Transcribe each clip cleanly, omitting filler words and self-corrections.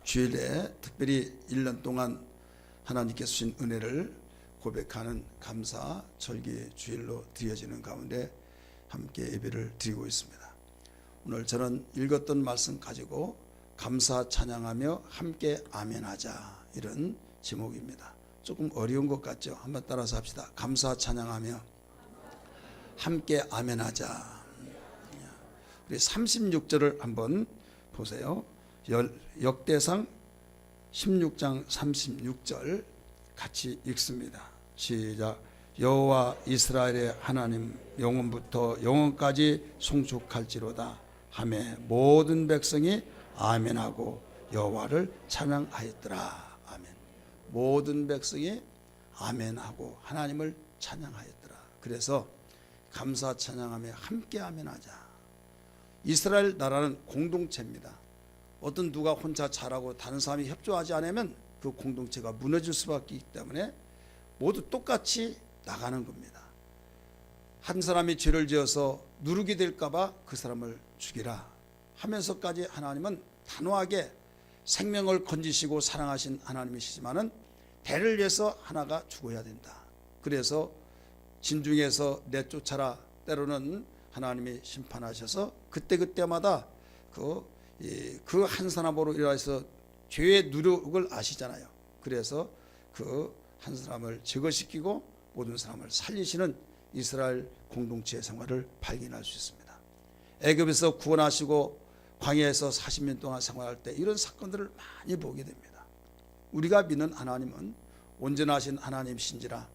주일에 특별히 1년 동안 하나님께서 주신 은혜를 고백하는 감사 절기 주일로 드려지는 가운데 함께 예배를 드리고 있습니다. 오늘 저는 읽었던 말씀 가지고 감사 찬양하며 함께 아멘하자, 이런 제목입니다. 조금 어려운 것 같죠? 한번 따라서 합시다. 감사 찬양하며 함께 아멘하자. 우리 36절을 한번 보세요. 역대상 16장 36절 같이 읽습니다. 시작. 여호와 이스라엘의 하나님 영원부터 영원까지 송축할지로다 하매 모든 백성이 아멘하고 여호와를 찬양하였더라. 아멘. 모든 백성이 아멘하고 하나님을 찬양하였더라. 그래서 감사 찬양하며 함께 아멘하자. 이스라엘 나라는 공동체입니다. 어떤 누가 혼자 잘하고 다른 사람이 협조하지 않으면 그 공동체가 무너질 수밖에 있기 때문에 모두 똑같이 나가는 겁니다. 한 사람이 죄를 지어서 누룩이 될까 봐 그 사람을 죽이라 하면서까지 하나님은 단호하게 생명을 건지시고 사랑하신 하나님이시지만은 대를 위해서 하나가 죽어야 된다. 그래서 진중에서 내쫓아라, 때로는 하나님이 심판하셔서 그때마다 그 한 사람으로 인해서 죄의 누룩을 아시잖아요. 그래서 그 한 사람을 제거시키고 모든 사람을 살리시는 이스라엘 공동체의 생활을 발견할 수 있습니다. 애굽에서 구원하시고 광야에서 40년 동안 생활할 때 이런 사건들을 많이 보게 됩니다. 우리가 믿는 하나님은 온전하신 하나님이신지라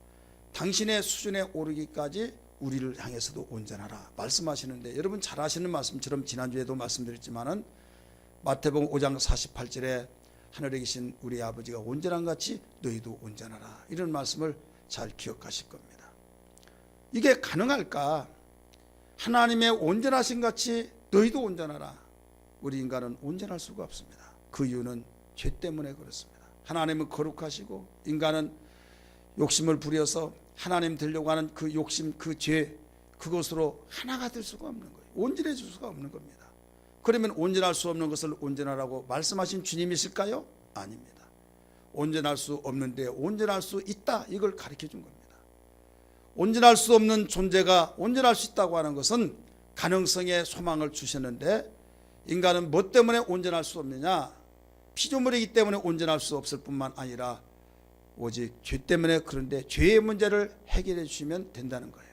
당신의 수준에 오르기까지 우리를 향해서도 온전하라 말씀하시는데, 여러분 잘 아시는 말씀처럼 지난주에도 말씀드렸지만은 마태복음 5장 48절에 하늘에 계신 우리 아버지가 온전한 같이 너희도 온전하라, 이런 말씀을 잘 기억하실 겁니다. 이게 가능할까? 하나님의 온전하신 같이 너희도 온전하라. 우리 인간은 온전할 수가 없습니다. 그 이유는 죄 때문에 그렇습니다. 하나님은 거룩하시고 인간은 욕심을 부려서 하나님 되려고 하는 그 욕심, 그 죄, 그것으로 하나가 될 수가 없는 거예요. 온전해질 수가 없는 겁니다. 그러면 온전할 수 없는 것을 온전하라고 말씀하신 주님이실까요? 아닙니다. 온전할 수 없는데 온전할 수 있다, 이걸 가르쳐 준 겁니다. 온전할 수 없는 존재가 온전할 수 있다고 하는 것은 가능성의 소망을 주셨는데, 인간은 뭐 때문에 온전할 수 없느냐? 피조물이기 때문에 온전할 수 없을 뿐만 아니라 오직 죄 때문에, 그런데 죄의 문제를 해결해 주시면 된다는 거예요.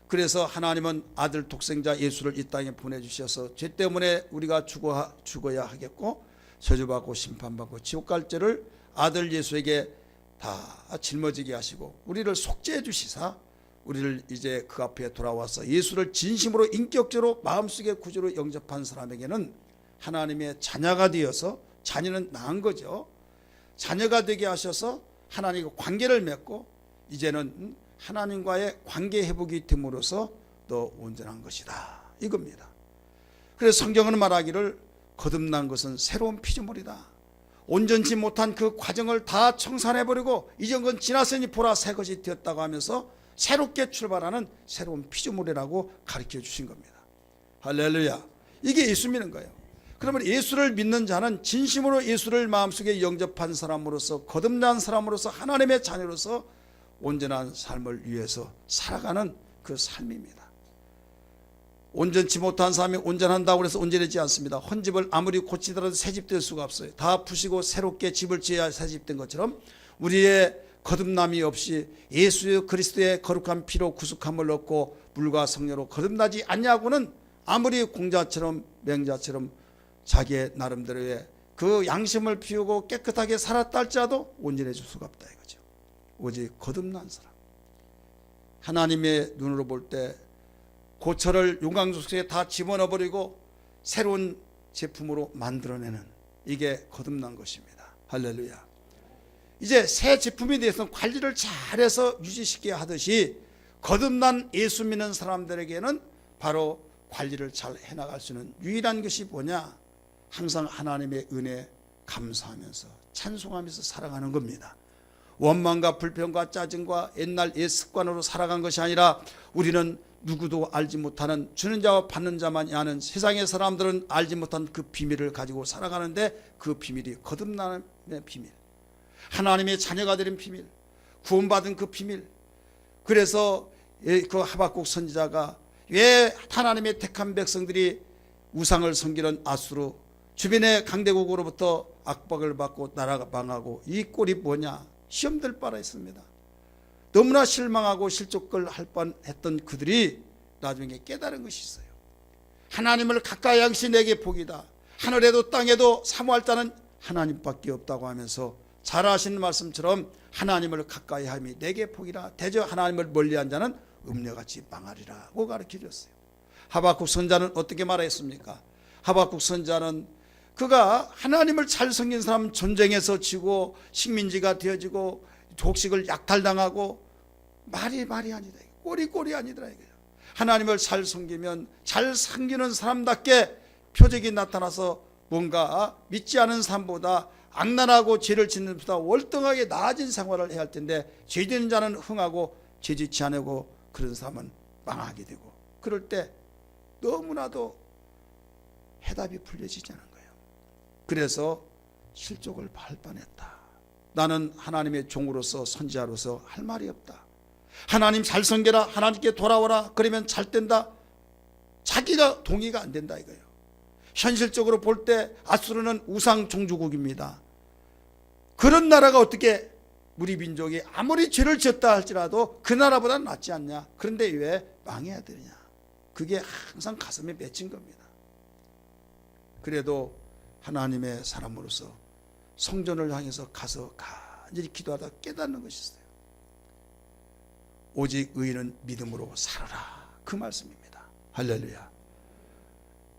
그래서 하나님은 아들 독생자 예수를 이 땅에 보내주셔서 죄 때문에 우리가 죽어야 하겠고 저주받고 심판받고 지옥 갈 죄를 아들 예수에게 다 짊어지게 하시고 우리를 속죄해 주시사 우리를 이제 그 앞에 돌아와서 예수를 진심으로 인격적으로 마음속의 구주로 영접한 사람에게는 하나님의 자녀가 되어서, 자녀는 낳은 거죠, 자녀가 되게 하셔서 하나님과 관계를 맺고 이제는 하나님과의 관계 회복이 됨으로써 더 온전한 것이다, 이겁니다. 그래서 성경은 말하기를 거듭난 것은 새로운 피조물이다. 온전치 못한 그 과정을 다 청산해버리고 이전 건 지났으니 보라 새 것이 되었다고 하면서 새롭게 출발하는 새로운 피조물이라고 가르쳐 주신 겁니다. 할렐루야. 이게 예수 믿는 거예요. 그러면 예수를 믿는 자는 진심으로 예수를 마음속에 영접한 사람으로서, 거듭난 사람으로서, 하나님의 자녀로서 온전한 삶을 위해서 살아가는 그 삶입니다. 온전치 못한 사람이 온전한다고 해서 온전하지 않습니다. 헌집을 아무리 고치더라도 새집 될 수가 없어요. 다 부시고 새롭게 집을 지어야 새집 된 것처럼 우리의 거듭남이 없이 예수 그리스도의 거룩한 피로 구속함을 얻고 물과 성령으로 거듭나지 않냐고는 아무리 공자처럼 맹자처럼 자기의 나름대로의 그 양심을 피우고 깨끗하게 살았다 할지라도 온전해질 수가 없다 이거죠. 오직 거듭난 사람, 하나님의 눈으로 볼 때 고철을 용광 속에 다 집어넣어버리고 새로운 제품으로 만들어내는, 이게 거듭난 것입니다. 할렐루야. 이제 새 제품에 대해서는 관리를 잘해서 유지시켜야 하듯이 거듭난 예수 믿는 사람들에게는 바로 관리를 잘 해나갈 수 있는 유일한 것이 뭐냐? 항상 하나님의 은혜에 감사하면서 찬송하면서 살아가는 겁니다. 원망과 불평과 짜증과 옛날 옛 습관으로 살아간 것이 아니라 우리는 누구도 알지 못하는, 주는 자와 받는 자만이 아는, 세상의 사람들은 알지 못한 그 비밀을 가지고 살아가는데, 그 비밀이 거듭남의 비밀, 하나님의 자녀가 되는 비밀, 구원받은 그 비밀. 그래서 그 하박국 선지자가 왜 하나님의 택한 백성들이 우상을 섬기는 아수르, 주변의 강대국으로부터 압박을 받고 나라가 망하고, 이 꼴이 뭐냐, 시험될 바라 했습니다. 너무나 실망하고 실족을 할 뻔했던 그들이 나중에 깨달은 것이 있어요. 하나님을 가까이 하는 것이 내게 복이다. 하늘에도 땅에도 사모할 자는 하나님밖에 없다고 하면서, 잘 아시는 말씀처럼 하나님을 가까이 함이 내게 복이라. 대저 하나님을 멀리한 자는 음녀같이 망하리라고 가르쳐 줬어요. 하박국 선자는 어떻게 말했습니까? 하박국 선자는 그가 하나님을 잘 섬긴 사람 전쟁에서 지고 식민지가 되어지고 독식을 약탈당하고, 말이 아니다, 꼴이 아니더라 이거예요. 하나님을 잘 섬기면 잘 섬기는 사람답게 표적이 나타나서 뭔가 믿지 않은 사람보다, 악랄하고 죄를 짓는 보다 월등하게 나아진 생활을 해야 할 텐데, 죄짓는 자는 흥하고 죄짓지 않고 그런 사람은 망하게 되고, 그럴 때 너무나도 해답이 풀려지지 않은 거예요. 그래서 실족을 할 뻔했다. 나는 하나님의 종으로서, 선지자로서 할 말이 없다. 하나님 잘 섬겨라, 하나님께 돌아오라, 그러면 잘 된다. 자기가 동의가 안 된다 이거예요. 현실적으로 볼 때 아수르는 우상 종주국입니다. 그런 나라가 어떻게, 우리 민족이 아무리 죄를 지었다 할지라도 그 나라보다 낫지 않냐. 그런데 왜 망해야 되느냐. 그게 항상 가슴에 맺힌 겁니다. 그래도 하나님의 사람으로서 성전을 향해서 가서 간절히 기도하다 깨닫는 것이 있어요. 오직 의인은 믿음으로 살아라, 그 말씀입니다. 할렐루야.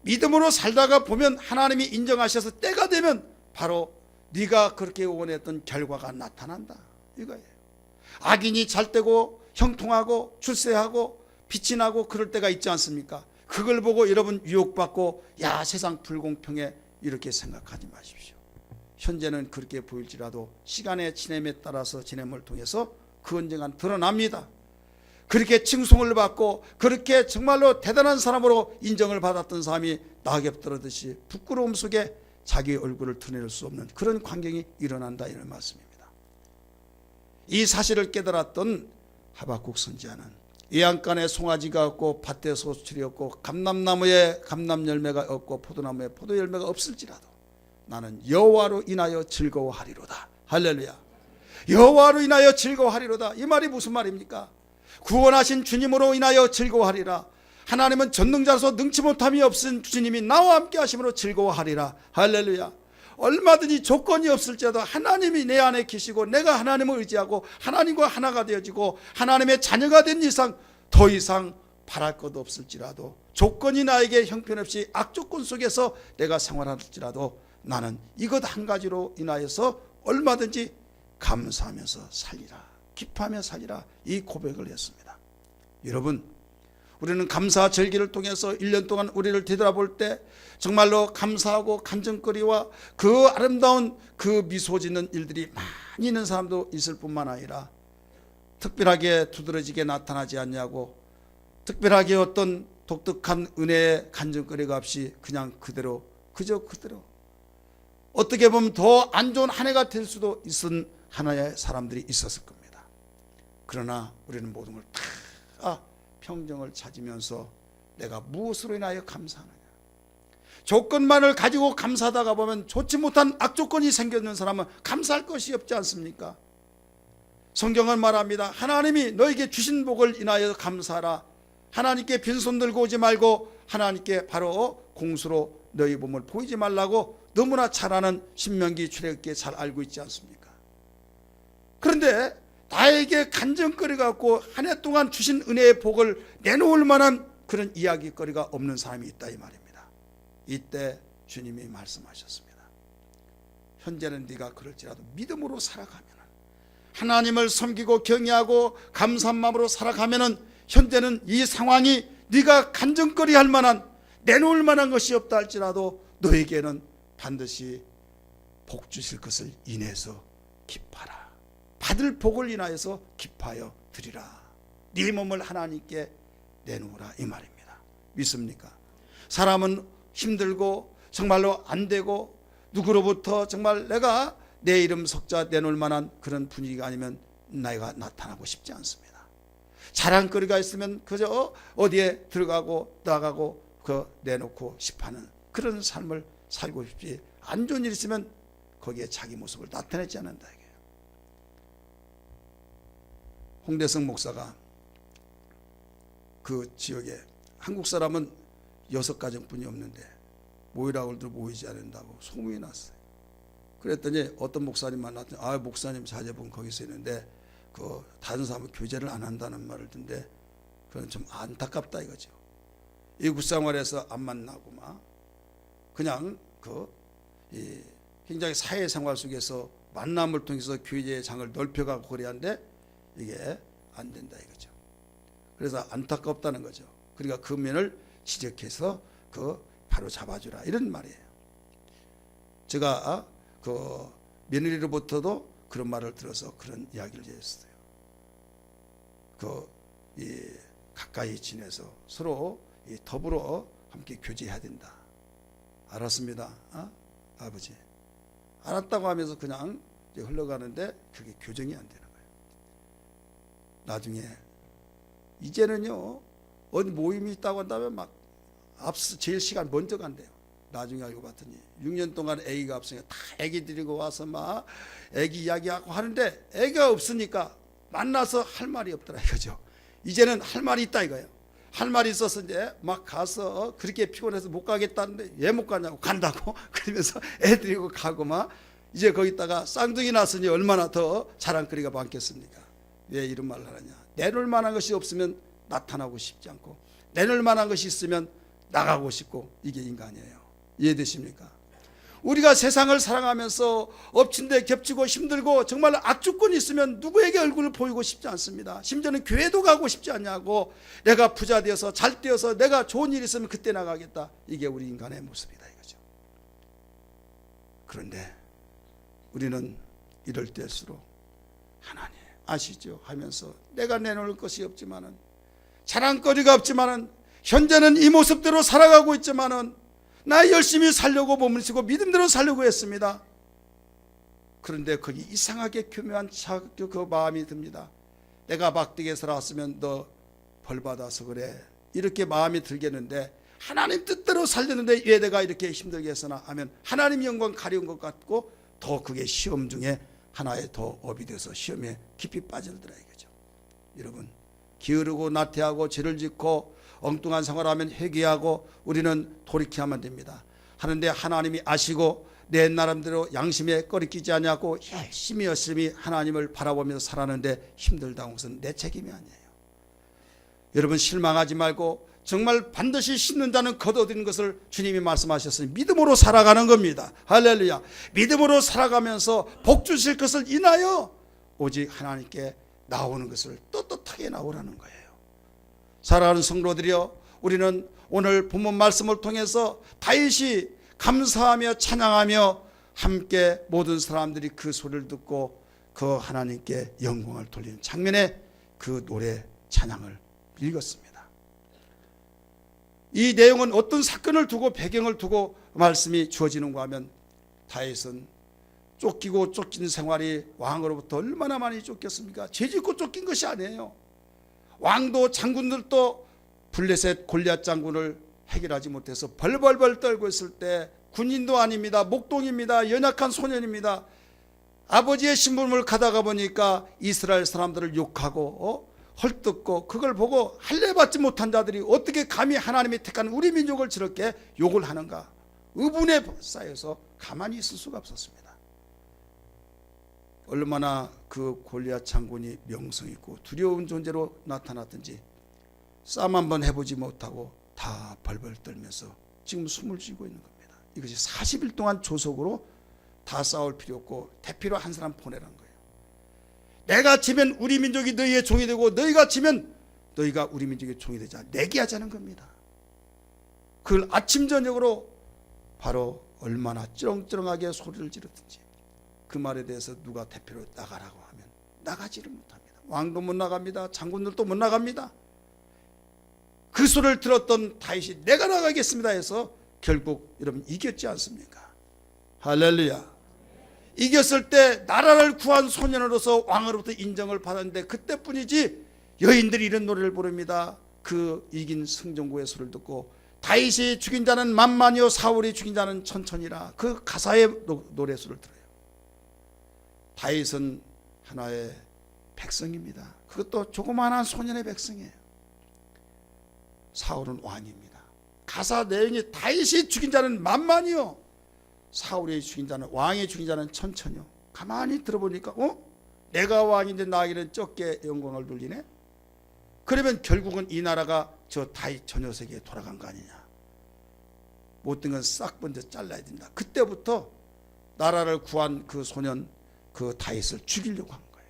믿음으로 살다가 보면 하나님이 인정하셔서 때가 되면 바로 네가 그렇게 원했던 결과가 나타난다 이거예요. 악인이 잘되고 형통하고 출세하고 빛이 나고 그럴 때가 있지 않습니까? 그걸 보고 여러분 유혹받고, 야, 세상 불공평해, 이렇게 생각하지 마십시오. 현재는 그렇게 보일지라도 시간의 지냄에 따라서, 지냄을 통해서 그 언젠간 드러납니다. 그렇게 칭송을 받고 그렇게 정말로 대단한 사람으로 인정을 받았던 사람이 낙엽 떨어듯이 부끄러움 속에 자기 얼굴을 드러낼 수 없는 그런 광경이 일어난다, 이런 말씀입니다. 이 사실을 깨달았던 하박국 선지자는 예안간에 송아지가 없고 밭에 소출이 없고 감람나무에 감람 열매가 없고 포도나무에 포도 열매가 없을지라도 나는 여호와로 인하여 즐거워하리로다. 할렐루야. 여호와로 인하여 즐거워하리로다. 이 말이 무슨 말입니까? 구원하신 주님으로 인하여 즐거워하리라. 하나님은 전능자로서 능치 못함이 없은 주님이 나와 함께 하심으로 즐거워하리라. 할렐루야. 얼마든지 조건이 없을지라도 하나님이 내 안에 계시고 내가 하나님을 의지하고 하나님과 하나가 되어지고 하나님의 자녀가 된 이상 더 이상 바랄 것도 없을지라도, 조건이 나에게 형편없이 악조건 속에서 내가 생활할지라도 나는 이것 한 가지로 인하여서 얼마든지 감사하면서 살리라, 기뻐하며 살리라, 이 고백을 했습니다. 여러분, 우리는 감사 절기를 통해서 1년 동안 우리를 되돌아볼 때 정말로 감사하고 간증거리와 그 아름다운 그 미소 짓는 일들이 많이 있는 사람도 있을 뿐만 아니라, 특별하게 두드러지게 나타나지 않냐고, 특별하게 어떤 독특한 은혜의 간증거리가 없이 그냥 그대로, 그저 그대로, 어떻게 보면 더 안 좋은 한 해가 될 수도 있은 하나의 사람들이 있었을 겁니다. 그러나 우리는 모든 걸 다 평정을 찾으면서 내가 무엇으로 인하여 감사하느냐. 조건만을 가지고 감사하다가 보면 좋지 못한 악조건이 생기는 사람은 감사할 것이 없지 않습니까? 성경은 말합니다. 하나님이 너에게 주신 복을 인하여 감사하라. 하나님께 빈손 들고 오지 말고 하나님께 바로 공수로 너희 몸을 보이지 말라고 너무나 잘 아는 신명기 출애굽기에 잘 알고 있지 않습니까? 그런데 나에게 간증거리가 없고 한 해 동안 주신 은혜의 복을 내놓을 만한 그런 이야기거리가 없는 사람이 있다, 이 말입니다. 이때 주님이 말씀하셨습니다. 현재는 네가 그럴지라도 믿음으로 살아가면, 하나님을 섬기고 경외하고 감사한 마음으로 살아가면 현재는 이 상황이 네가 간증거리 할 만한, 내놓을 만한 것이 없다 할지라도 너에게는 반드시 복 주실 것을 인해서 기뻐하라. 받을 복을 인하여서 기뻐하여 드리라. 네 몸을 하나님께 내놓으라 이 말입니다. 믿습니까? 사람은 힘들고 정말로 안 되고 누구로부터 정말 내가 내 이름 석자 내놓을 만한 그런 분위기가 아니면 내가 나타나고 싶지 않습니다. 자랑거리가 있으면 그저 어디에 들어가고 나가고 그 내놓고 싶어하는 그런 삶을 살고 싶지, 안 좋은 일 있으면 거기에 자기 모습을 나타내지 않는다 이게요. 홍대성 목사가 그 지역에 한국 사람은 6가정뿐이 없는데 모이라고 해도 모이지 않는다고 소문이 났어요. 그랬더니 어떤 목사님 만났더니 목사님 자제분 거기서 있는데 그 다른 사람은 교제를 안 한다는 말을 듣는데 그건 좀 안타깝다 이거죠. 이국 생활에서 안 만나고 막 그냥 굉장히 사회생활 속에서 만남을 통해서 교제의 장을 넓혀가고 그래야하는데 이게 안 된다 이거죠. 그래서 안타깝다는 거죠. 그러니까 그 면을 지적해서 바로 잡아주라 이런 말이에요. 제가 그 며느리로부터도 그런 말을 들어서 그런 이야기를 했어요. 가까이 지내서 서로 더불어 함께 교제해야 된다. 알았습니다. 아버지. 알았다고 하면서 그냥 흘러가는데 그게 교정이 안 되는 거예요. 나중에 이제는요 어디 모임이 있다고 한다면 막 앞서 제일 시간 먼저 간대요. 나중에 알고 봤더니 6년 동안 아기가 없으니까 다 아기 데리고 와서 막 아기 이야기하고 하는데 아기가 없으니까 만나서 할 말이 없더라 이거죠. 이제는 할 말이 있다 이거예요. 할 말이 있어서 이제 막 가서 그렇게 피곤해서 못 가겠다는데 왜 못 가냐고 간다고 그러면서 애 데리고 가고 막 이제 거기다가 쌍둥이 낳았으니 얼마나 더 자랑거리가 많겠습니까? 왜 이런 말을 하느냐? 내놓을 만한 것이 없으면 나타나고 싶지 않고 내놓을 만한 것이 있으면 나가고 싶고 이게 인간이에요. 이해되십니까? 우리가 세상을 사랑하면서 엎친 데 겹치고 힘들고 정말 악주권이 있으면 누구에게 얼굴을 보이고 싶지 않습니다. 심지어는 교회도 가고 싶지 않냐고, 내가 부자 되어서 잘 되어서 내가 좋은 일 있으면 그때 나가겠다. 이게 우리 인간의 모습이다 이거죠. 그런데 우리는 이럴 때일수록 하나님 아시죠 하면서 내가 내놓을 것이 없지만은 자랑거리가 없지만은 현재는 이 모습대로 살아가고 있지만은 나 열심히 살려고 몸을 쓰고 믿음대로 살려고 했습니다. 그런데 거기 이상하게 교묘한 그 마음이 듭니다. 내가 막되게 살았으면 너 벌받아서 그래 이렇게 마음이 들겠는데 하나님 뜻대로 살렸는데 왜 내가 이렇게 힘들게 했으나 하면 하나님 영광 가려운 것 같고 더 그게 시험 중에 하나의 더 업이 돼서 시험에 깊이 빠져들더라 이거죠. 여러분 게으르고 나태하고 죄를 짓고 엉뚱한 생활하면 회개하고 우리는 돌이켜야만 됩니다. 하는데 하나님이 아시고 내 나름대로 양심에 꺼리끼지 않냐고 열심히 하나님을 바라보면서 살았는데 힘들다는 것은 내 책임이 아니에요. 여러분 실망하지 말고 정말 반드시 씻는 자는 걷어들이는 것을 주님이 말씀하셨으니 믿음으로 살아가는 겁니다. 할렐루야. 믿음으로 살아가면서 복 주실 것을 인하여 오직 하나님께 나오는 것을 떳떳하게 나오라는 거예요. 사랑하는 성도들이여, 우리는 오늘 본문 말씀을 통해서 다윗이 감사하며 찬양하며 함께 모든 사람들이 그 소리를 듣고 그 하나님께 영광을 돌리는 장면에 그 노래 찬양을 읽었습니다. 이 내용은 어떤 사건을 두고 배경을 두고 말씀이 주어지는가 하면 다윗은 쫓기고 쫓긴 생활이 왕으로부터 얼마나 많이 쫓겼습니까? 죄짓고 쫓긴 것이 아니에요. 왕도 장군들도 블레셋 골리앗 장군을 해결하지 못해서 벌벌벌 떨고 있을 때 군인도 아닙니다. 목동입니다. 연약한 소년입니다. 아버지의 심부름을 가다가 보니까 이스라엘 사람들을 욕하고 헐뜯고 그걸 보고 할례받지 못한 자들이 어떻게 감히 하나님이 택한 우리 민족을 저렇게 욕을 하는가, 의분에 쌓여서 가만히 있을 수가 없었습니다. 얼마나 그 골리앗 장군이 명성 있고 두려운 존재로 나타났든지 싸움 한번 해보지 못하고 다 벌벌 떨면서 지금 숨을 쉬고 있는 겁니다. 이것이 40일 동안 조속으로 다 싸울 필요 없고 대피로 한 사람 보내란 거예요. 내가 지면 우리 민족이 너희의 종이 되고 너희가 지면 너희가 우리 민족의 종이 되자 내기하자는 겁니다. 그걸 아침 저녁으로 바로 얼마나 찌렁찌렁하게 소리를 지르든지 그 말에 대해서 누가 대표로 나가라고 하면 나가지를 못합니다. 왕도 못 나갑니다. 장군들도 못 나갑니다. 그 소리를 들었던 다윗이 내가 나가겠습니다 해서 결국 여러분 이겼지 않습니까? 할렐루야. 이겼을 때 나라를 구한 소년으로서 왕으로부터 인정을 받았는데 그때뿐이지. 여인들이 이런 노래를 부릅니다. 그 이긴 승전구의 소리를 듣고 다윗이 죽인 자는 만만이요 사울이 죽인 자는 천천이라. 그 가사의 노래소리를 들어요. 다윗은 하나의 백성입니다. 그것도 조그마한 소년의 백성이에요. 사울은 왕입니다. 가사 내용이 다윗이 죽인 자는 만만이요 사울이 죽인 자는, 왕이 죽인 자는 천천히요. 가만히 들어보니까 내가 왕인데 나에게는 적게 영광을 돌리네. 그러면 결국은 이 나라가 저 다윗 저 녀석에게 돌아간 거 아니냐. 못된 건 싹 먼저 잘라야 된다. 그때부터 나라를 구한 그 소년 그 다윗을 죽이려고 한 거예요.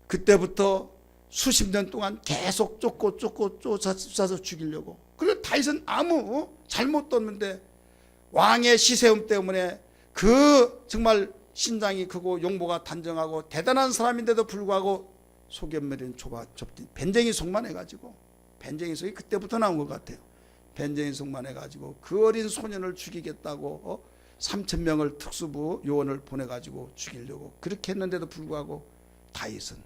그때부터 수십 년 동안 계속 쫓아서 죽이려고. 그리고 다윗은 아무 잘못도 없는데 왕의 시세움 때문에 그 정말 신장이 크고 용모가 단정하고 대단한 사람인데도 불구하고 소견머리는 좁진 벤쟁이 속만 해가지고, 벤쟁이 속이 그때부터 나온 것 같아요. 벤쟁이 속만 해가지고 그 어린 소년을 죽이겠다고 3,000명을 특수부 요원을 보내가지고 죽이려고 그렇게 했는데도 불구하고 다윗은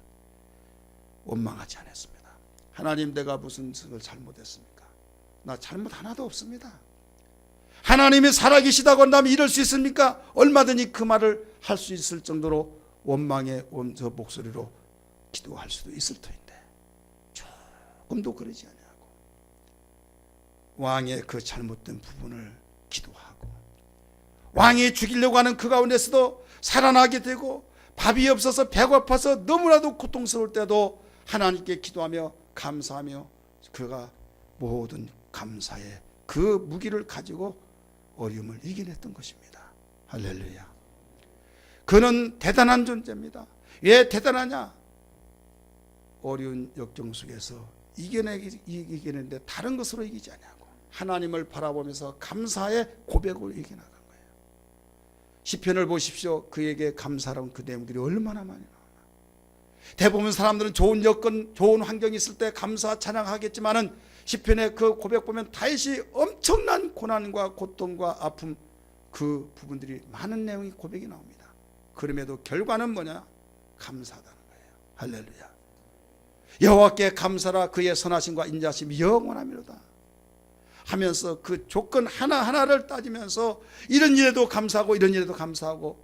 원망하지 않았습니다. 하나님, 내가 무슨 것을 잘못했습니까? 나 잘못 하나도 없습니다. 하나님이 살아계시다고 한다면 이럴 수 있습니까? 얼마든지 그 말을 할 수 있을 정도로 원망의 저 목소리로 기도할 수도 있을 터인데 조금도 그러지 아니하고 왕의 그 잘못된 부분을 기도하고, 왕이 죽이려고 하는 그 가운데서도 살아나게 되고, 밥이 없어서 배고파서 너무나도 고통스러울 때도 하나님께 기도하며 감사하며 그가 모든 감사의 그 무기를 가지고 어려움을 이겨냈던 것입니다. 할렐루야. 그는 대단한 존재입니다. 왜 대단하냐? 어려운 역경 속에서 이겨내는데 다른 것으로 이기지 않냐고, 하나님을 바라보면서 감사의 고백으로 이겨나간 거예요. 시편을 보십시오. 그에게 감사라는 그 내용들이 얼마나 많이 나오나. 대부분 사람들은 좋은 여건, 좋은 환경이 있을 때 감사 찬양하겠지만은 시편의 그 고백 보면 다윗이 엄청난 고난과 고통과 아픔, 그 부분들이 많은 내용이 고백이 나옵니다. 그럼에도 결과는 뭐냐? 감사하다는 거예요. 할렐루야. 여호와께 감사라, 그의 선하심과 인자심이 영원하미로다 하면서 그 조건 하나하나를 따지면서 이런 일에도 감사하고 이런 일에도 감사하고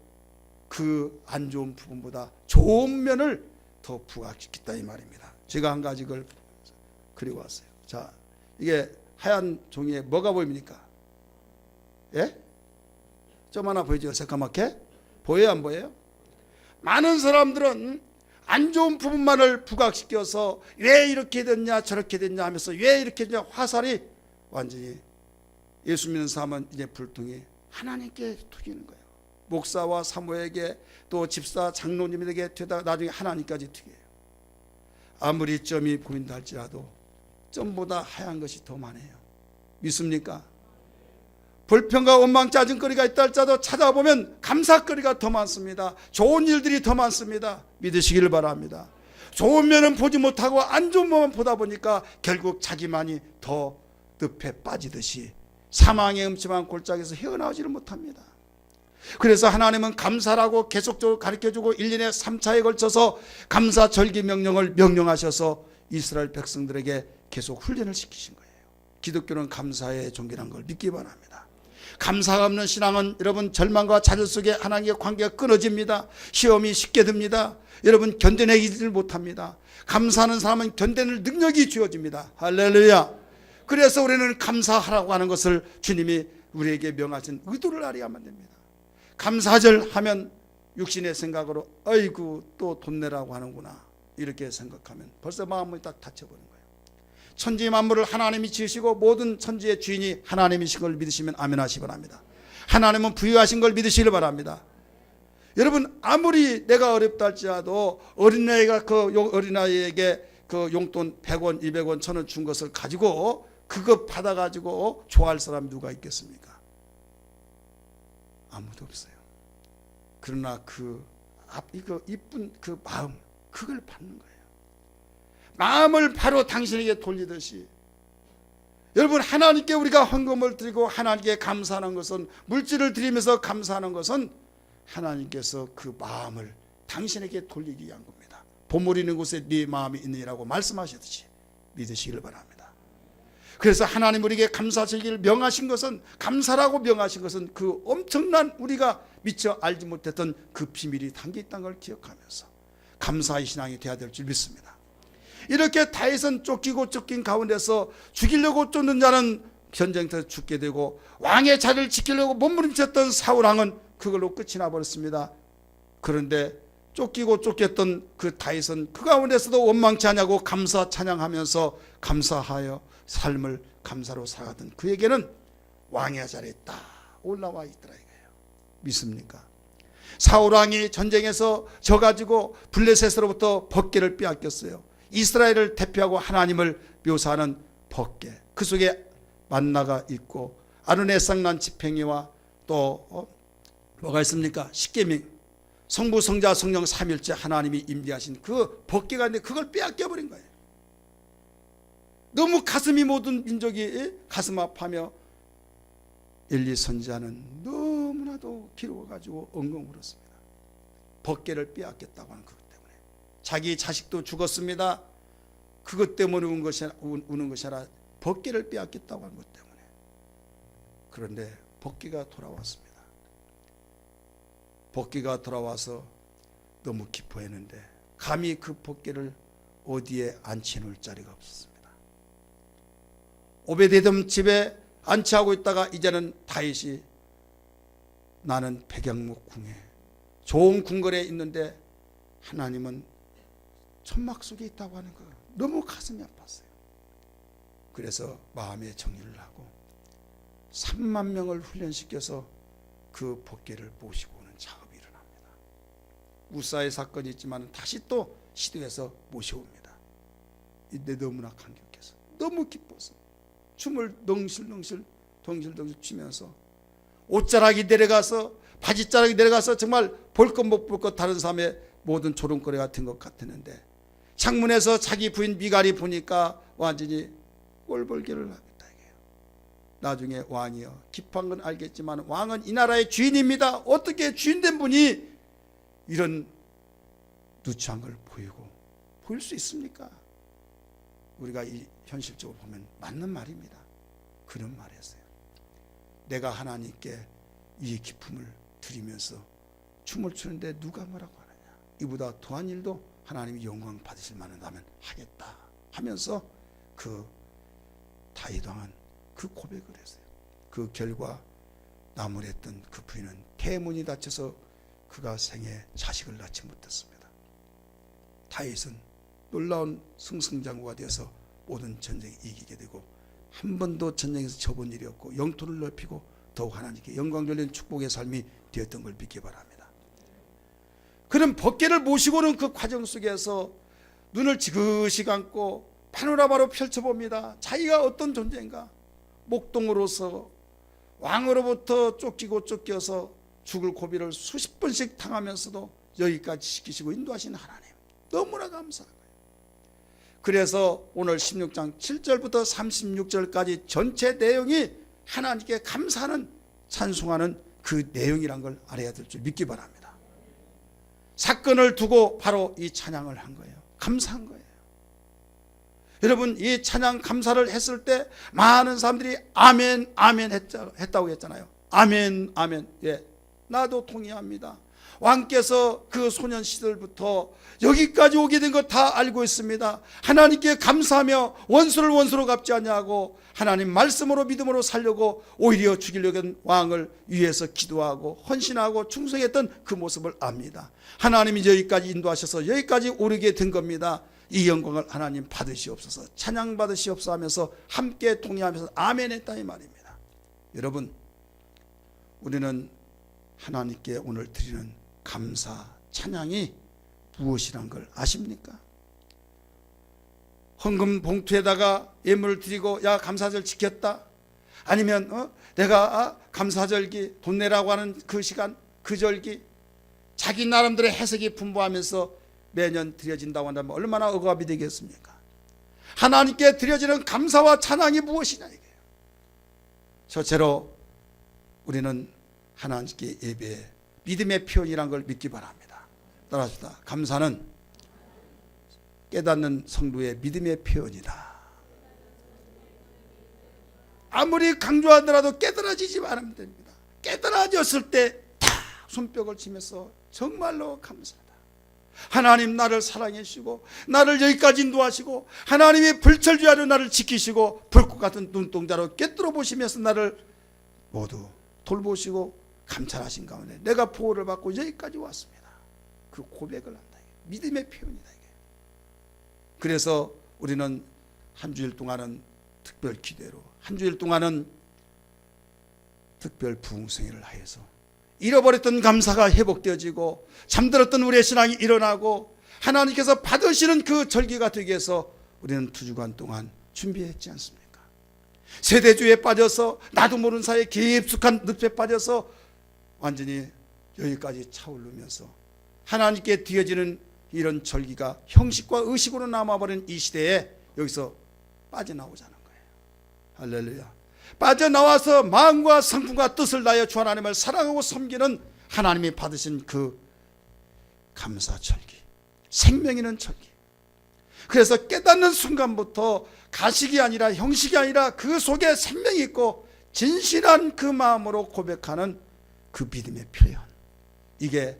그 안 좋은 부분보다 좋은 면을 더 부각시켰다 이 말입니다. 제가 한 가지 그걸 그리고 왔어요. 자, 이게 하얀 종이에 뭐가 보입니까? 예? 좀 하나 보이죠? 새까맣게? 보여요, 안 보여요? 많은 사람들은 안 좋은 부분만을 부각시켜서 왜 이렇게 됐냐 저렇게 됐냐 하면서 왜 이렇게 됐냐, 화살이 완전히 예수 믿는 사람은 이제 불통이 하나님께 튀기는 거예요. 목사와 사모에게 또 집사 장로님에게 되다가 나중에 하나님까지 튀겨요. 아무리 점이 보인다 할지라도 점보다 하얀 것이 더 많아요. 믿습니까? 불평과 원망 짜증거리가 있다 할지라도 찾아보면 감사거리가 더 많습니다. 좋은 일들이 더 많습니다. 믿으시기를 바랍니다. 좋은 면은 보지 못하고 안 좋은 면만 보다 보니까 결국 자기만이 더 늪에 빠지듯이 사망의 음침한 골짜기에서 헤어나오지를 못합니다. 그래서 하나님은 감사라고 계속적으로 가르쳐주고 1년에 3차에 걸쳐서 감사 절기 명령을 명령하셔서 이스라엘 백성들에게 계속 훈련을 시키신 거예요. 기독교는 감사의 종교라는 걸 믿기 바랍니다. 감사가 없는 신앙은 여러분 절망과 좌절 속에 하나님의 관계가 끊어집니다. 시험이 쉽게 듭니다. 여러분 견뎌내지를 못합니다. 감사하는 사람은 견뎌낼 능력이 주어집니다. 할렐루야. 그래서 우리는 감사하라고 하는 것을 주님이 우리에게 명하신 의도를 알아야만 됩니다. 감사절 하면 육신의 생각으로 아이고 또 돈 내라고 하는구나 이렇게 생각하면 벌써 마음이 딱 닫혀버린 거예요. 천지 만물을 하나님이 지으시고 모든 천지의 주인이 하나님이신 걸 믿으시면 아멘 하시기 바랍니다. 하나님은 부유하신 걸 믿으시길 바랍니다. 여러분 아무리 내가 어렵다 할지라도 어린아이가 그 어린아이에게 그 용돈 100원 200원 1000원 준 것을 가지고 그거 받아가지고 좋아할 사람 누가 있겠습니까? 아무도 없어요. 그러나 이거 이쁜 그 마음 그걸 받는 거예요. 마음을 바로 당신에게 돌리듯이 여러분, 하나님께 우리가 헌금을 드리고 하나님께 감사하는 것은, 물질을 드리면서 감사하는 것은 하나님께서 그 마음을 당신에게 돌리기 위한 겁니다. 보물 있는 곳에 네 마음이 있느니라고 말씀하셨듯이 믿으시기를 바랍니다. 그래서 하나님 우리에게 감사하시기를 명하신 것은, 감사라고 명하신 것은 그 엄청난 우리가 미처 알지 못했던 그 비밀이 담겨 있다는 걸 기억하면서 감사의 신앙이 되어야 될 줄 믿습니다. 이렇게 다윗은 쫓기고 쫓긴 가운데서 죽이려고 쫓는 자는 전쟁터에서 죽게 되고, 왕의 자리를 지키려고 몸부림쳤던 사울왕은 그걸로 끝이 나버렸습니다. 그런데 쫓기고 쫓겼던 그 다윗은 그 가운데서도 원망치 않냐고 감사 찬양하면서 감사하여 삶을 감사로 살아가던 그에게는 왕의 자리에 딱 올라와 있더라 이거예요. 믿습니까? 사울왕이 전쟁에서 져가지고 블레셋으로부터 법궤를 빼앗겼어요. 이스라엘을 대표하고 하나님을 묘사하는 법궤, 그 속에 만나가 있고 아론의 쌍난 지팡이와 또 뭐가 있습니까? 십계명, 성부 성자 성령 삼일째 하나님이 임재하신 그 법궤가 있는데 그걸 빼앗겨버린 거예요. 너무 가슴이 모든 민족이 가슴 아파하며 엘리 선지자는 너무나도 기록해가지고 엉엉 울었습니다. 법궤를 빼앗겼다고 하는 그것 때문에. 자기 자식도 죽었습니다. 그것 때문에 우는 것이 아니라 법궤를 빼앗겼다고 하는 것 때문에. 그런데 법궤가 돌아왔습니다. 법궤가 돌아와서 너무 기뻐했는데 감히 그 법궤를 어디에 안치놓을 자리가 없었습니다. 오베데돔 집에 안치하고 있다가 이제는 다윗이 나는 백양목 궁에 좋은 궁궐에 있는데 하나님은 천막 속에 있다고 하는 거 너무 가슴이 아팠어요. 그래서 마음의 정리를 하고 3만 명을 훈련시켜서 그 법궤를 모시고 오는 작업이 일어납니다. 우사의 사건이 있지만 다시 또 시도해서 모셔옵니다. 이때 너무나 감격해서 너무 기뻐서 춤을 덩실덩실 추면서 옷자락이 내려가서 바지자락이 내려가서 정말 볼 것 못 볼 것 다른 사람의 모든 조롱거리 같은 것 같았는데 창문에서 자기 부인 미갈이 보니까 완전히 꼴벌기를 하겠다 이게요. 나중에 왕이요, 깊은 건 알겠지만 왕은 이 나라의 주인입니다. 어떻게 주인된 분이 이런 누추한 걸 보일 수 있습니까? 우리가 이 현실적으로 보면 맞는 말입니다. 그런 말이었어요. 내가 하나님께 이 기품을 드리면서 춤을 추는데 누가 뭐라고 하느냐, 이보다 더한 일도 하나님이 영광 받으실 만하다면 하겠다 하면서 그 다윗 왕은 그 고백을 했어요. 그 결과 나무랬던 그 부인은 태문이 닫혀서 그가 생애 자식을 낳지 못했습니다. 다윗은 놀라운 승승장구가 되어서 모든 전쟁에 이기게 되고 한 번도 전쟁에서 져본 일이 없고 영토를 넓히고 더욱 하나님께 영광 돌리는 축복의 삶이 되었던 걸 믿기 바랍니다. 그런 법궤를 모시고는 그 과정 속에서 눈을 지그시 감고 파노라마로 펼쳐봅니다. 자기가 어떤 존재인가. 목동으로서 왕으로부터 쫓기고 쫓겨서 죽을 고비를 수십 번씩 당하면서도 여기까지 지키시고 인도하신 하나님, 너무나 감사한 거예요. 그래서 오늘 16장 7절부터 36절까지 전체 내용이 하나님께 감사하는, 찬송하는 그 내용이란 걸 알아야 될 줄 믿기 바랍니다. 사건을 두고 바로 이 찬양을 한 거예요. 감사한 거예요. 여러분, 이 찬양 감사를 했을 때 많은 사람들이 아멘 아멘 했다고 했잖아요. 아멘 아멘. 예, 나도 동의합니다. 왕께서 그 소년 시절부터 여기까지 오게 된 거 다 알고 있습니다. 하나님께 감사하며 원수를 원수로 갚지 않냐고 하나님 말씀으로 믿음으로 살려고 오히려 죽이려고 한 왕을 위해서 기도하고 헌신하고 충성했던 그 모습을 압니다. 하나님이 여기까지 인도하셔서 여기까지 오르게 된 겁니다. 이 영광을 하나님 받으시옵소서, 찬양 받으시옵소서 하면서 함께 동의하면서 아멘 했다 이 말입니다. 여러분, 우리는 하나님께 오늘 드리는 감사 찬양이 무엇이란 걸 아십니까? 헌금 봉투에다가 예물을 드리고 야 감사절 지켰다, 아니면 내가 감사절기 돈 내라고 하는 그 시간, 그 절기 자기 나름대로 해석이 분분하면서 매년 드려진다고 한다면 얼마나 억압이 되겠습니까? 하나님께 드려지는 감사와 찬양이 무엇이냐 이게요. 첫째로 우리는 하나님께 예배, 믿음의 표현이란 걸 믿기 바랍니다. 따라합시다. 감사는 깨닫는 성도의 믿음의 표현이다. 아무리 강조하더라도 깨달아지지 않으면 됩니다. 깨달아졌을 때 다 손뼉을 치면서 정말로 감사하다. 하나님 나를 사랑해 주시고 나를 여기까지 인도하시고 하나님이 불철주야로 나를 지키시고 불꽃 같은 눈동자로 꿰뚫어 보시면서 나를 모두 돌보시고 감찰하신 가운데 내가 보호를 받고 여기까지 왔습니다. 그 고백을 한다. 믿음의 표현이다. 이게. 그래서 우리는 한 주일 동안은 특별 기대로, 한 주일 동안은 특별 부흥성회를 하여서 잃어버렸던 감사가 회복되어지고 잠들었던 우리의 신앙이 일어나고 하나님께서 받으시는 그 절기가 되기 위해서 우리는 2주간 동안 준비했지 않습니까? 세대주의에 빠져서 나도 모르는 사이에 깊숙한 늪에 빠져서 완전히 여기까지 차오르면서 하나님께 드려지는 이런 절기가 형식과 의식으로 남아버린 이 시대에 여기서 빠져나오자는 거예요. 할렐루야. 빠져나와서 마음과 성품과 뜻을 다하여 주 하나님을 사랑하고 섬기는 하나님이 받으신 그 감사 절기, 생명 있는 절기. 그래서 깨닫는 순간부터 가식이 아니라 형식이 아니라 그 속에 생명이 있고 진실한 그 마음으로 고백하는 그 믿음의 표현, 이게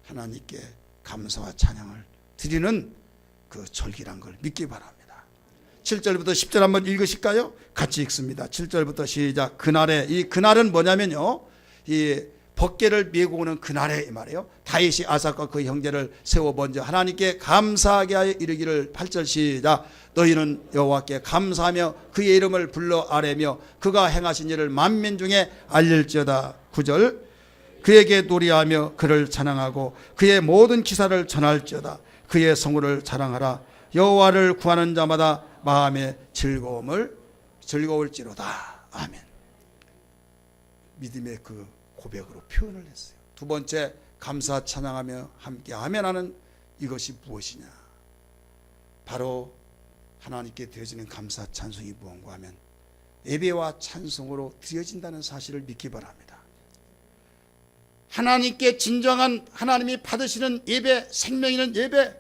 하나님께 감사와 찬양을 드리는 그 절기란 걸 믿기 바랍니다. 7절부터 10절 한번 읽으실까요? 같이 읽습니다. 7절부터 시작. 그날에, 이 그날은 뭐냐면요, 이 법궤를 메고 오는 그날에 이 말이에요. 다윗이 아삭과 그 형제를 세워 먼저 하나님께 감사하게 하여 이르기를. 8절 시작. 너희는 여호와께 감사하며 그의 이름을 불러 아뢰며 그가 행하신 일을 만민 중에 알릴지어다. 9절. 그에게 노래하며 그를 찬양하고 그의 모든 기사를 전할지어다. 그의 성호를 자랑하라. 여호와를 구하는 자마다 마음의 즐거울지로다. 아멘. 믿음의 그 고백으로 표현을 했어요. 두 번째, 감사 찬양하며 함께 아멘하는 이것이 무엇이냐? 바로 하나님께 드려지는 감사 찬송이 무엇인가 하면 예배와 찬송으로 드려진다는 사실을 믿기 바랍니다. 하나님께 진정한, 하나님이 받으시는 예배, 생명 있는 예배,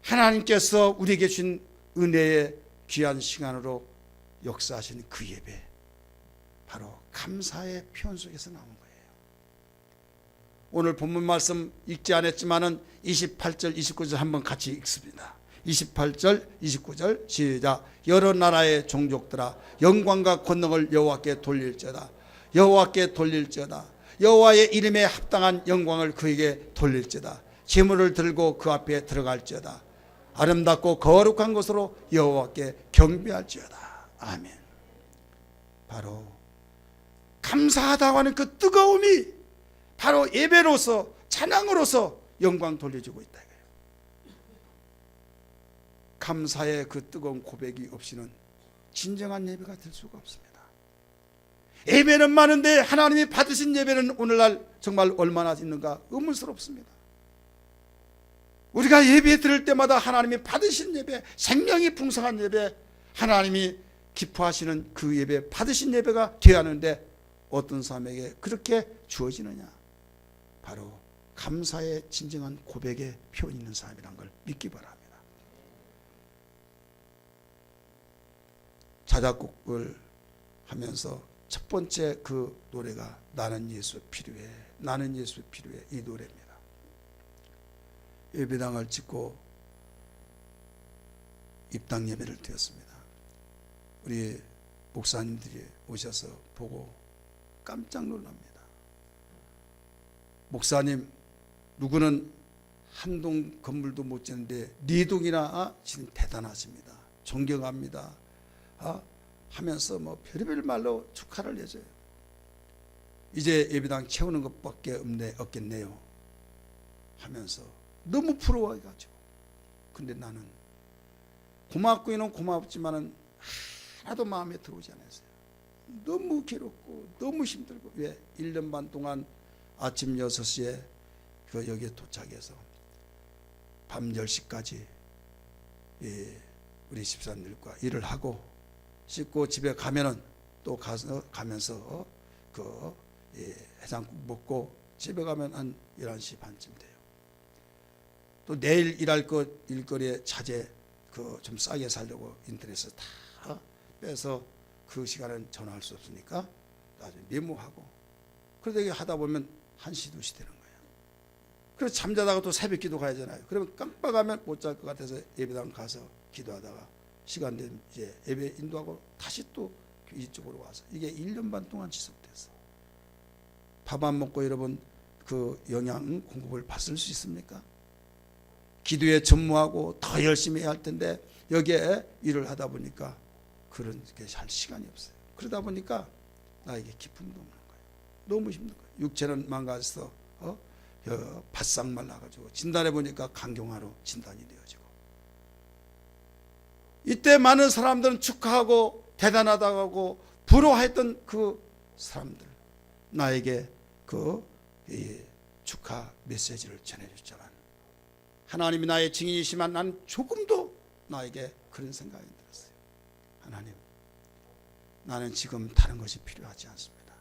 하나님께서 우리에게 주신 은혜의 귀한 시간으로 역사하신 그 예배, 바로 감사의 표현 속에서 나온 거예요. 오늘 본문 말씀 읽지 않았지만은 28절 29절 한번 같이 읽습니다. 28절 29절 시작. 여러 나라의 종족들아 영광과 권능을 여호와께 돌릴지어다. 여호와께 돌릴지어다. 여호와의 이름에 합당한 영광을 그에게 돌릴지어다. 제물을 들고 그 앞에 들어갈지어다. 아름답고 거룩한 것으로 여호와께 경배할지어다. 아멘. 바로 감사하다고 하는 그 뜨거움이 바로 예배로서, 찬양으로서 영광 돌려주고 있다. 감사의 그 뜨거운 고백이 없이는 진정한 예배가 될 수가 없습니다. 예배는 많은데 하나님이 받으신 예배는 오늘날 정말 얼마나 있는가 의문스럽습니다. 우리가 예배 드릴 때마다 하나님이 받으신 예배, 생명이 풍성한 예배, 하나님이 기뻐하시는 그 예배, 받으신 예배가 되어야 하는데 어떤 사람에게 그렇게 주어지느냐? 바로 감사의 진정한 고백의 표현 있는 사람이란 걸 믿기 바랍니다. 자작곡을 하면서 첫 번째 그 노래가 나는 예수 필요해, 나는 예수 필요해, 이 노래입니다. 예배당을 짓고 입당 예배를 드렸습니다. 우리 목사님들이 오셔서 보고 깜짝 놀랍니다. 목사님, 누구는 한 동 건물도 못 짓는데 4동이나 지금 대단하십니다. 존경합니다. 하면서 뭐 별의별 말로 축하를 해줘요. 이제 예배당 채우는 것밖에 없겠네요 하면서 너무 부러워가지고. 근데 나는 고맙기는 고맙지만은 하나도 마음에 들어오지 않았어요. 너무 괴롭고 너무 힘들고. 왜? 1년 반 동안 아침 6시에 여기에 도착해서 밤 10시까지 우리 집사님들과 일을 하고 씻고 집에 가면은 또 가면서 해장국 먹고 집에 가면 한 11시 반쯤 돼요. 또 내일 일할 일거리에 자재 좀 싸게 살려고 인터넷에서 다 빼서 그 시간은 전화할 수 없으니까 나중에 메모하고 그러다 하다 보면 1시, 2시 되는 거예요. 그래서 잠자다가 또 새벽 기도 가야 되잖아요. 그러면 깜빡하면 못 잘 것 같아서 예배당 가서 기도하다가 시간 되면 이제 예배 인도하고 다시 또 이쪽으로 와서 이게 1년 반 동안 지속돼서 밥 안 먹고 여러분 그 영양 공급을 받을 수 있습니까? 기도에 전무하고 더 열심히 해야 할 텐데 여기에 일을 하다 보니까 그런 게 할 시간이 없어요. 그러다 보니까 나에게 기쁨도 없는 거예요. 너무 힘든 거예요. 육체는 망가져서 바싹 말라가지고 진단해 보니까 간경화로 진단이 되어지고 이때 많은 사람들은 축하하고 대단하다고 하고 부러워했던 그 사람들 나에게 축하 메시지를 전해줬지만 하나님이 나의 증인이시지만 난 조금도 나에게 그런 생각이 들었어요. 하나님, 나는 지금 다른 것이 필요하지 않습니다.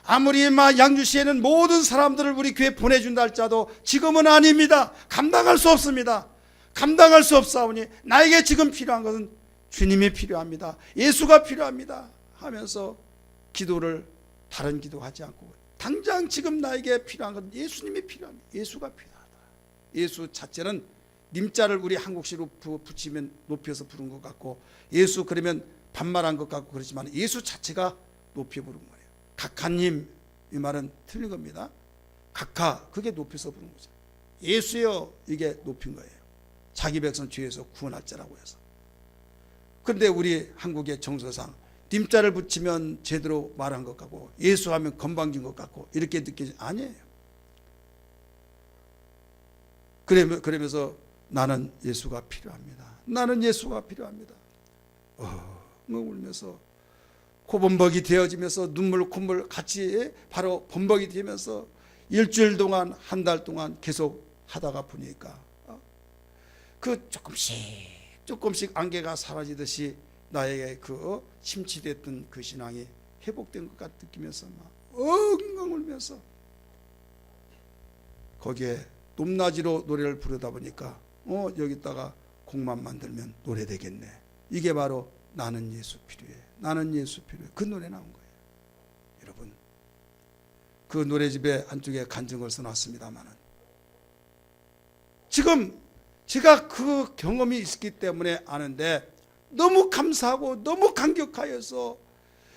아무리 양주시에는 모든 사람들을 우리 교회 보내준다 할지라도 지금은 아닙니다. 감당할 수 없습니다. 감당할 수 없사오니 나에게 지금 필요한 것은 주님이 필요합니다. 예수가 필요합니다. 하면서 기도를 다른 기도하지 않고 당장 지금 나에게 필요한 것은 예수님이 필요합니다. 예수가 필요하다. 예수 자체는 님자를 우리 한국식으로 붙이면 높여서 부른 것 같고 예수 그러면 반말한 것 같고 그렇지만 예수 자체가 높여 부른 거예요. 각하님 이 말은 틀린 겁니다. 각하 그게 높여서 부른 거죠. 예수여 이게 높인 거예요. 자기 백성 죄에서 구원할 자라고 해서. 그런데 우리 한국의 정서상 님자를 붙이면 제대로 말한 것 같고 예수하면 건방진 것 같고 이렇게 느끼지 아니에요. 그러면서 나는 예수가 필요합니다. 나는 예수가 필요합니다. 울면서 코범벅이 되어지면서 눈물 콧물 같이 바로 범벅이 되면서 일주일 동안 한 달 동안 계속 하다가 보니까 그 조금씩 안개가 사라지듯이 나에게 그 침체됐던 그 신앙이 회복된 것 같아 느끼면서 막 엉엉 울면서 거기에 높낮이로 노래를 부르다 보니까 여기다가 곡만 만들면 노래 되겠네. 이게 바로 나는 예수 필요해. 나는 예수 필요해. 그 노래 나온 거예요. 여러분 그 노래집에 한쪽에 간증을 써놨습니다마는 지금 제가 그 경험이 있었기 때문에 아는데 너무 감사하고 너무 감격하여서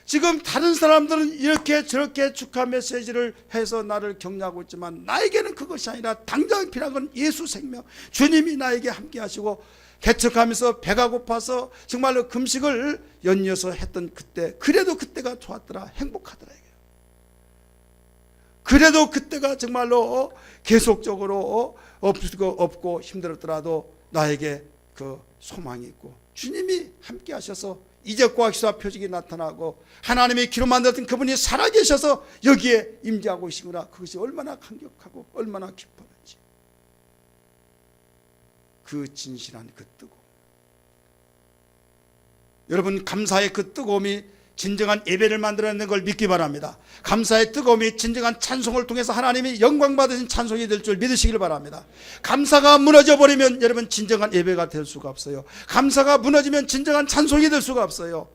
지금 다른 사람들은 이렇게 저렇게 축하 메시지를 해서 나를 격려하고 있지만 나에게는 그것이 아니라 당장 필요한 건 예수 생명 주님이 나에게 함께 하시고 개척하면서 배가 고파서 정말로 금식을 연이어서 했던 그때 그래도 그때가 좋았더라. 행복하더라. 그래도 그때가 정말로 계속적으로 없고 힘들었더라도 나에게 그 소망이 있고 주님이 함께 하셔서 이적과 기사와 표적이 나타나고 하나님의 기로 만들었던 그분이 살아계셔서 여기에 임재하고 계시구나. 그것이 얼마나 감격하고 얼마나 기뻤는지 그 진실한 그 뜨거움 여러분 감사의 그 뜨거움이 진정한 예배를 만들어내는 걸 믿기 바랍니다. 감사의 뜨거움이 진정한 찬송을 통해서 하나님이 영광 받으신 찬송이 될 줄 믿으시길 바랍니다. 감사가 무너져 버리면 여러분 진정한 예배가 될 수가 없어요. 감사가 무너지면 진정한 찬송이 될 수가 없어요.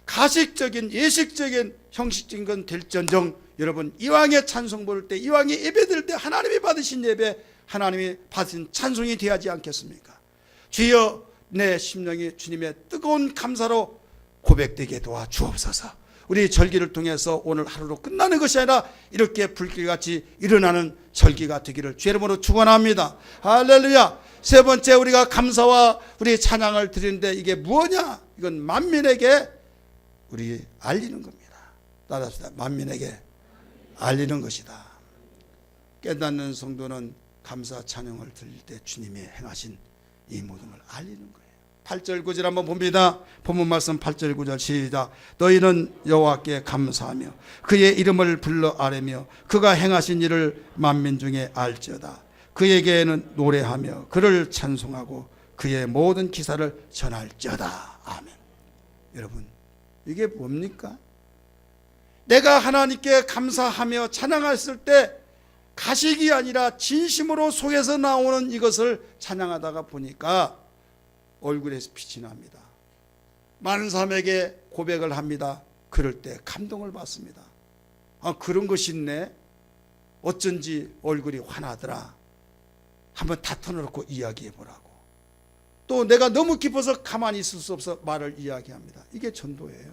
가식적인 예식적인 형식적인 건 될전정 여러분 이왕의 찬송 부를 때 이왕의 예배 드릴 때 하나님이 받으신 예배 하나님이 받으신 찬송이 되어야지 않겠습니까? 주여 내 심령이 주님의 뜨거운 감사로 고백되게 도와 주옵소서. 우리 절기를 통해서 오늘 하루로 끝나는 것이 아니라 이렇게 불길같이 일어나는 절기가 되기를 주의 이름으로 축원합니다. 할렐루야. 세 번째 우리가 감사와 우리 찬양을 드리는데 이게 무엇냐? 이건 만민에게 우리 알리는 겁니다. 따라합시다. 만민에게 알리는 것이다. 깨닫는 성도는 감사 찬양을 드릴 때 주님이 행하신 이 모든 걸 알리는 거예요. 8절 9절 한번 봅니다. 본문 말씀 8절 9절 시작. 너희는 여호와께 감사하며 그의 이름을 불러 아뢰며 그가 행하신 일을 만민 중에 알지어다. 그에게는 노래하며 그를 찬송하고 그의 모든 기사를 전할지어다. 아멘. 여러분, 이게 뭡니까? 내가 하나님께 감사하며 찬양했을 때 가식이 아니라 진심으로 속에서 나오는 이것을 찬양하다가 보니까 얼굴에서 빛이 납니다. 많은 사람에게 고백을 합니다. 그럴 때 감동을 받습니다. 아, 그런 것이 있네. 어쩐지 얼굴이 환하더라. 한번 다 터놓고 이야기해 보라고. 또 내가 너무 기뻐서 가만히 있을 수 없어 말을 이야기합니다. 이게 전도예요.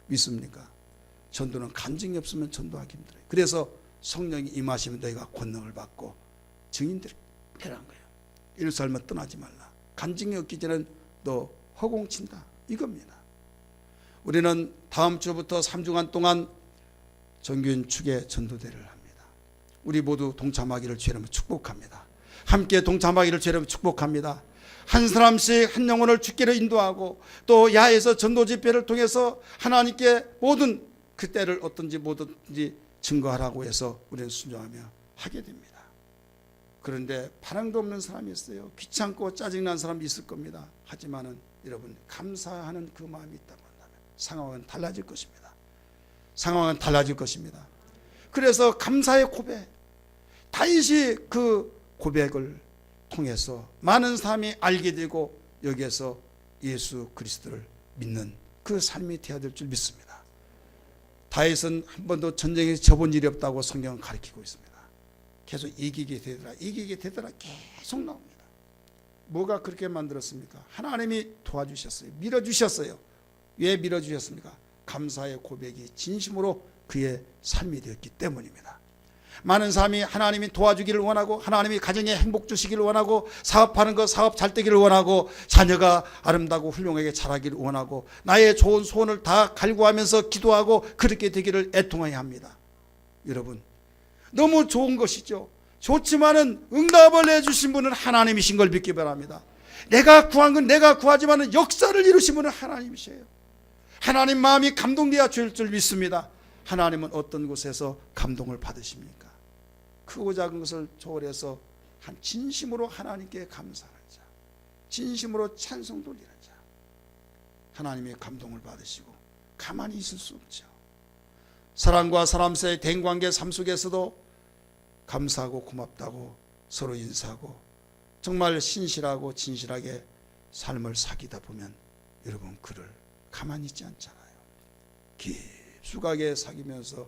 믿습니까? 전도는 간증이 없으면 전도하기 힘들어요. 그래서 성령이 임하시면 너희가 권능을 받고 증인들이 되란 거예요. 예루살렘을 떠나지 말라. 간증이 없기 전에는 너 허공친다. 이겁니다. 우리는 다음 주부터 3주간 동안 정규인 축의 전도대를 합니다. 우리 모두 동참하기를 주님으로 축복합니다. 함께 동참하기를 주님으로 축복합니다. 한 사람씩 한 영혼을 주께로 인도하고 또 야에서 전도 집회를 통해서 하나님께 모든 그 때를 어떤지 뭐든지 증거하라고 해서 우리는 순종하며 하게 됩니다. 그런데 반응도 없는 사람이 있어요. 귀찮고 짜증난 사람이 있을 겁니다. 하지만은 여러분, 감사하는 그 마음이 있다고 한다면 상황은 달라질 것입니다. 상황은 달라질 것입니다. 그래서 감사의 고백, 다윗이 그 고백을 통해서 많은 사람이 알게 되고 여기에서 예수 그리스도를 믿는 그 삶이 되어야 될 줄 믿습니다. 다윗은 한 번도 전쟁에서 져본 일이 없다고 성경은 가르치고 있습니다. 계속 이기게 되더라 계속 나옵니다. 뭐가 그렇게 만들었습니까? 하나님이 도와주셨어요. 밀어주셨어요. 왜 밀어주셨습니까? 감사의 고백이 진심으로 그의 삶이 되었기 때문입니다. 많은 사람이 하나님이 도와주기를 원하고 하나님이 가정에 행복 주시기를 원하고 사업하는 거 사업 잘 되기를 원하고 자녀가 아름다고 훌륭하게 자라기를 원하고 나의 좋은 소원을 다 갈구하면서 기도하고 그렇게 되기를 애통해야 합니다. 여러분, 너무 좋은 것이죠. 좋지만은 응답을 해주신 분은 하나님이신 걸 믿기 바랍니다. 내가 구한 건 내가 구하지만은 역사를 이루신 분은 하나님이세요. 하나님 마음이 감동되어야 줄 믿습니다. 하나님은 어떤 곳에서 감동을 받으십니까? 크고 작은 것을 초월해서 한 진심으로 하나님께 감사하는 자, 진심으로 찬송 돌리는 자, 하나님의 감동을 받으시고 가만히 있을 수 없죠. 사람과 사람 사이의 대인관계 삶 속에서도 감사하고 고맙다고 서로 인사하고 정말 신실하고 진실하게 삶을 사귀다 보면 여러분, 그를 가만히 있지 않잖아요. 깊숙하게 사귀면서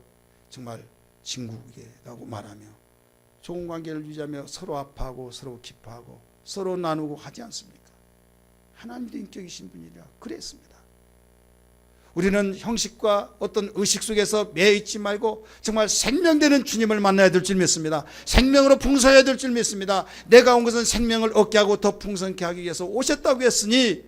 정말 친구라고 말하며 좋은 관계를 유지하며 서로 아파하고 서로 기뻐하고 서로 나누고 하지 않습니까? 하나님도 인격이신 분이라 그랬습니다. 우리는 형식과 어떤 의식 속에서 매여있지 말고 정말 생명되는 주님을 만나야 될 줄 믿습니다. 생명으로 풍성해야 될 줄 믿습니다. 내가 온 것은 생명을 얻게 하고 더 풍성케 하기 위해서 오셨다고 했으니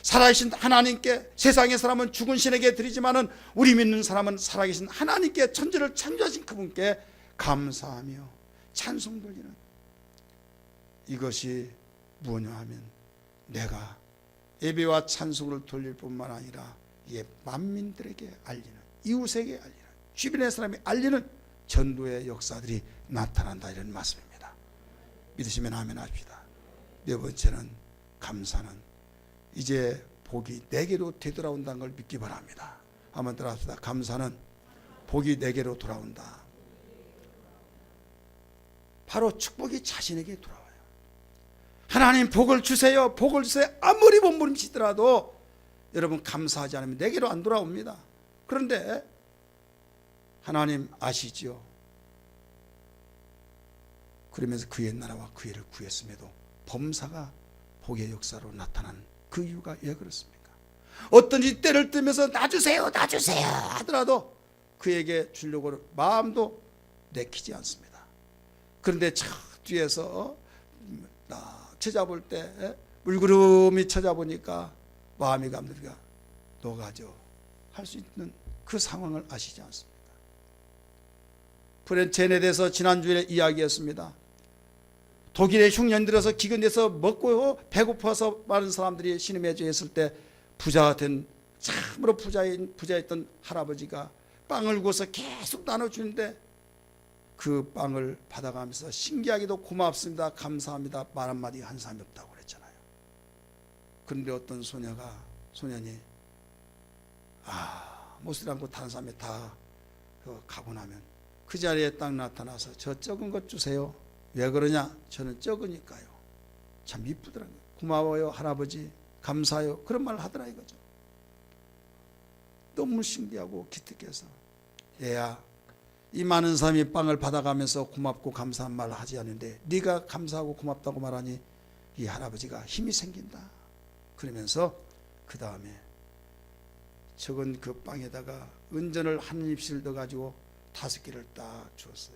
살아계신 하나님께, 세상의 사람은 죽은 신에게 드리지만은 우리 믿는 사람은 살아계신 하나님께, 천지를 창조하신 그분께 감사하며 찬송 돌리는, 이것이 무엇냐 하면 내가 예배와 찬송을 돌릴 뿐만 아니라 이게 만민들에게 알리는, 이웃에게 알리는, 주변의 사람이 알리는 전도의 역사들이 나타난다, 이런 말씀입니다. 믿으시면 아멘 합시다. 네 번째는 감사는 이제 복이 내게로 되돌아온다는 걸 믿기 바랍니다. 한번 따라합시다. 감사는 복이 내게로 돌아온다. 바로 축복이 자신에게 돌아와요. 하나님 복을 주세요, 복을 주세요. 아무리 몸부림치더라도 여러분, 감사하지 않으면 내게로 안 돌아옵니다. 그런데 하나님 아시지요? 그러면서 그의 나라와 그 일을 구했음에도 범사가 복의 역사로 나타난 그 이유가 왜 그렇습니까? 어떤지 때를 뜨면서 놔주세요 놔주세요 하더라도 그에게 주려고 마음도 내키지 않습니다. 그런데 저 뒤에서 찾아볼 때 물구름이 찾아보니까 마음이 감리가 녹아져 할 수 있는 그 상황을 아시지 않습니까? 프렌체에 대해서 지난주에 이야기했습니다. 독일의 흉년 들어서 기근돼서 먹고 배고파서 많은 사람들이 신음해져 있을 때 부자가 된, 참으로 부자였던 할아버지가 빵을 구워서 계속 나눠주는데 그 빵을 받아가면서 신기하게도 고맙습니다, 감사합니다 말 한마디 한 사람이 없다고 그랬잖아요. 그런데 어떤 소년이 못을 안고 다른 사람이 다 가고 나면 그 자리에 딱 나타나서 저 적은 것 주세요. 왜 그러냐? 저는 적으니까요. 참 이쁘더라고요. 고마워요 할아버지, 감사해요, 그런 말을 하더라 이거죠. 너무 신기하고 기특해서, 얘야, 이 많은 사람이 빵을 받아가면서 고맙고 감사한 말을 하지 않는데 네가 감사하고 고맙다고 말하니 이 할아버지가 힘이 생긴다. 그러면서 그 다음에 적은 그 빵에다가 은전을 한 입씩 넣어가지고 5개를 딱 주었어요.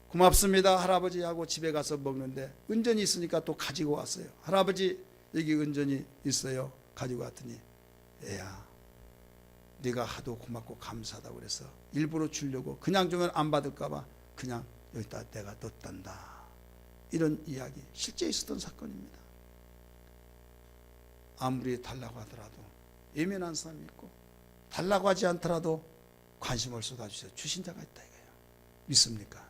고맙습니다 할아버지 하고 집에 가서 먹는데 은전이 있으니까 또 가지고 왔어요. 할아버지 여기 은전이 있어요. 가지고 왔더니, 애야, 네가 하도 고맙고 감사하다고 그래서 일부러 주려고 그냥 주면 안 받을까 봐 그냥 여기다 내가 넣었단다. 이런 이야기, 실제 있었던 사건입니다. 아무리 달라고 하더라도 예민한 사람이 있고 달라고 하지 않더라도 관심을 쏟아주셔서 주신 자가 있다 이거예요. 믿습니까?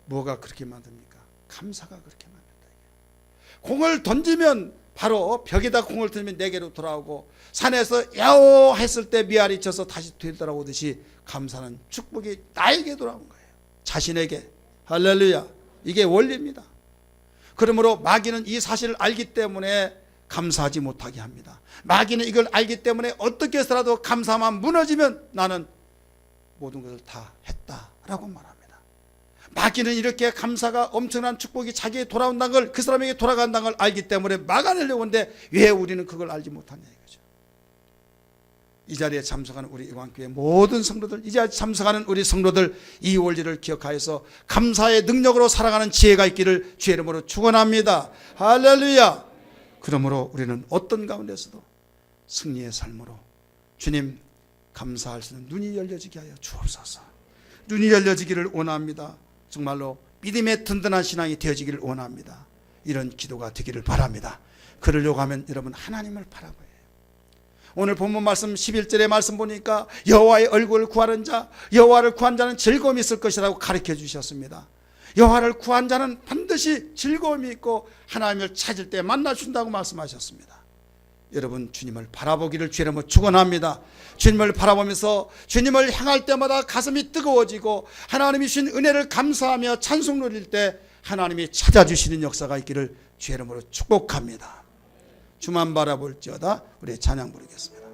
뭐가 그렇게 만듭니까? 감사가 그렇게 만든다 이거예요. 공을 던지면 바로 벽에다 공을 던지면 내게로 돌아오고 산에서 야오 했을 때 미알이 쳐서 다시 되돌아오듯이 감사는 축복이 나에게 돌아온 거예요. 자신에게. 할렐루야. 이게 원리입니다. 그러므로 마귀는 이 사실을 알기 때문에 감사하지 못하게 합니다. 마귀는 이걸 알기 때문에 어떻게 해서라도 감사만 무너지면 나는 모든 것을 다 했다라고 말합니다. 마귀는 이렇게 감사가 엄청난 축복이 자기에게 돌아온다는 걸, 그 사람에게 돌아간다는 걸 알기 때문에 막아내려고 하는데 왜 우리는 그걸 알지 못하냐 이거죠. 이 자리에 참석하는 우리 이광교회 모든 성도들, 이 자리에 참석하는 우리 성도들, 이 원리를 기억하여서 감사의 능력으로 살아가는 지혜가 있기를 주의 이름으로 축원합니다. 할렐루야. 그러므로 우리는 어떤 가운데서도 승리의 삶으로 주님 감사할 수 있는 눈이 열려지게 하여 주옵소서. 눈이 열려지기를 원합니다. 정말로 믿음의 든든한 신앙이 되어지기를 원합니다. 이런 기도가 되기를 바랍니다. 그러려고 하면 여러분 하나님을 바라봐야 해요. 오늘 본문 말씀 11절의 말씀 보니까 여호와의 얼굴을 구하는 자, 여호와를 구한 자는 즐거움이 있을 것이라고 가르쳐 주셨습니다. 여호와를 구한 자는 반드시 즐거움이 있고 하나님을 찾을 때 만나준다고 말씀하셨습니다. 여러분 주님을 바라보기를 주의 이름으로 축원합니다. 주님을 바라보면서 주님을 향할 때마다 가슴이 뜨거워지고 하나님이 주신 은혜를 감사하며 찬송 누릴 때 하나님이 찾아주시는 역사가 있기를 주의 이름으로 축복합니다. 주만 바라볼지어다. 우리 찬양 부르겠습니다.